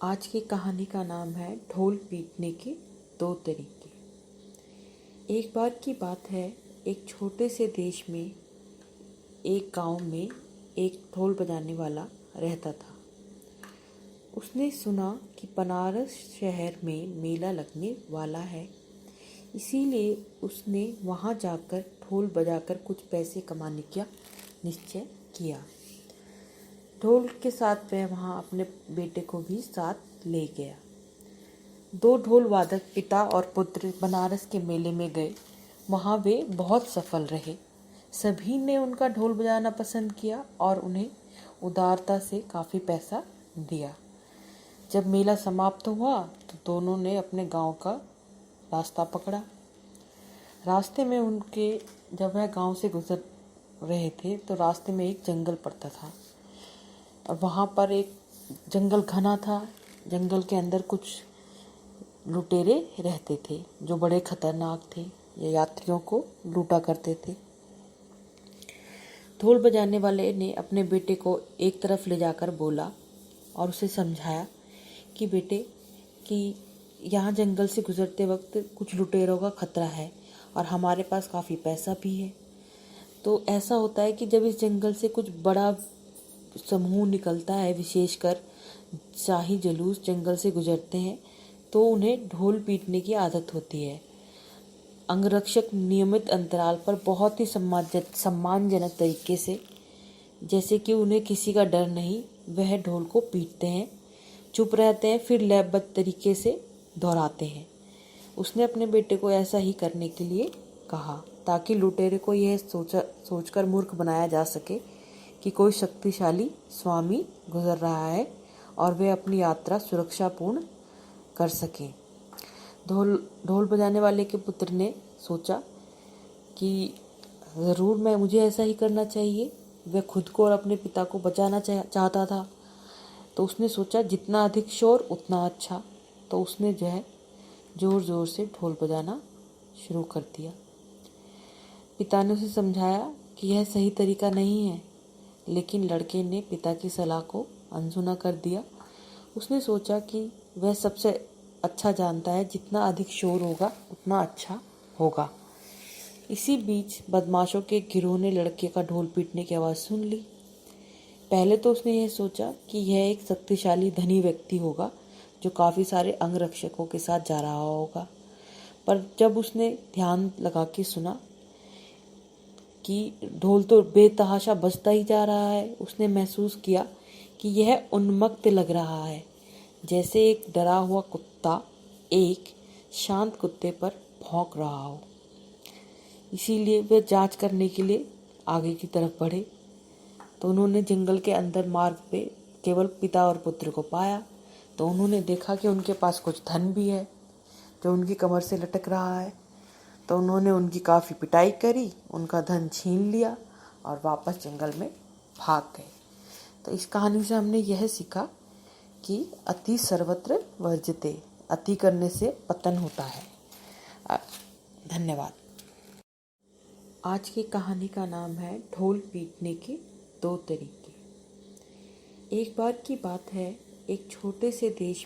आज की कहानी का नाम है ढोल पीटने के दो तरीके। एक बार की बात है, एक छोटे से देश में एक गांव में एक ढोल बजाने वाला रहता था। उसने सुना कि बनारस शहर में मेला लगने वाला है, इसीलिए उसने वहां जाकर ढोल बजाकर कुछ पैसे कमाने का निश्चय किया। ढोल के साथ वह वहाँ अपने बेटे को भी साथ ले गया। दो ढोल वादक पिता और पुत्र बनारस के मेले में गए। वहाँ वे बहुत सफल रहे। सभी ने उनका ढोल बजाना पसंद किया और उन्हें उदारता से काफ़ी पैसा दिया। जब मेला समाप्त हुआ तो दोनों ने अपने गांव का रास्ता पकड़ा। रास्ते में जब वह गांव से गुजर रहे थे तो रास्ते में एक जंगल पड़ता था और वहाँ पर एक जंगल घना था। जंगल के अंदर कुछ लुटेरे रहते थे जो बड़े खतरनाक थे। ये यात्रियों को लूटा करते थे। ढोल बजाने वाले ने अपने बेटे को एक तरफ ले जाकर बोला और उसे समझाया कि बेटे कि यहाँ जंगल से गुजरते वक्त कुछ लुटेरों का खतरा है और हमारे पास काफ़ी पैसा भी है। तो ऐसा होता है कि जब इस जंगल से कुछ बड़ा समूह निकलता है, विशेषकर शाही जुलूस जंगल से गुजरते हैं, तो उन्हें ढोल पीटने की आदत होती है। अंगरक्षक नियमित अंतराल पर बहुत ही सम्मानजनक तरीके से, जैसे कि उन्हें किसी का डर नहीं, वह ढोल को पीटते हैं, चुप रहते हैं, फिर लयबद्ध तरीके से दोहराते हैं। उसने अपने बेटे को ऐसा ही करने के लिए कहा ताकि लुटेरे को यह सोचकर मूर्ख बनाया जा सके कि कोई शक्तिशाली स्वामी गुजर रहा है और वे अपनी यात्रा सुरक्षापूर्ण कर सकें। ढोल बजाने वाले के पुत्र ने सोचा कि ज़रूर मुझे ऐसा ही करना चाहिए। वह खुद को और अपने पिता को बचाना चाहता था। तो उसने सोचा जितना अधिक शोर उतना अच्छा। तो उसने ज़ोर ज़ोर से ढोल बजाना शुरू कर दिया। पिता ने उसे समझाया कि यह सही तरीका नहीं है, लेकिन लड़के ने पिता की सलाह को अनसुना कर दिया। उसने सोचा कि वह सबसे अच्छा जानता है, जितना अधिक शोर होगा उतना अच्छा होगा। इसी बीच बदमाशों के गिरोह ने लड़के का ढोल पीटने की आवाज़ सुन ली। पहले तो उसने यह सोचा कि यह एक शक्तिशाली धनी व्यक्ति होगा जो काफ़ी सारे अंगरक्षकों के साथ जा रहा होगा, पर जब उसने ध्यान लगा के सुना कि ढोल तो बेतहाशा बजता ही जा रहा है, उसने महसूस किया कि यह उन्मत्त लग रहा है, जैसे एक डरा हुआ कुत्ता एक शांत कुत्ते पर भौंक रहा हो। इसीलिए वे जांच करने के लिए आगे की तरफ बढ़े। तो उन्होंने जंगल के अंदर मार्ग पे केवल पिता और पुत्र को पाया। तो उन्होंने देखा कि उनके पास कुछ धन भी है जो उनकी कमर से लटक रहा है। तो उन्होंने उनकी काफ़ी पिटाई करी, उनका धन छीन लिया और वापस जंगल में भाग गए। तो इस कहानी से हमने यह सीखा कि अति सर्वत्र वर्जते, अति करने से पतन होता है। धन्यवाद। आज की कहानी का नाम है ढोल पीटने के दो तरीके। एक बार की बात है, एक छोटे से देश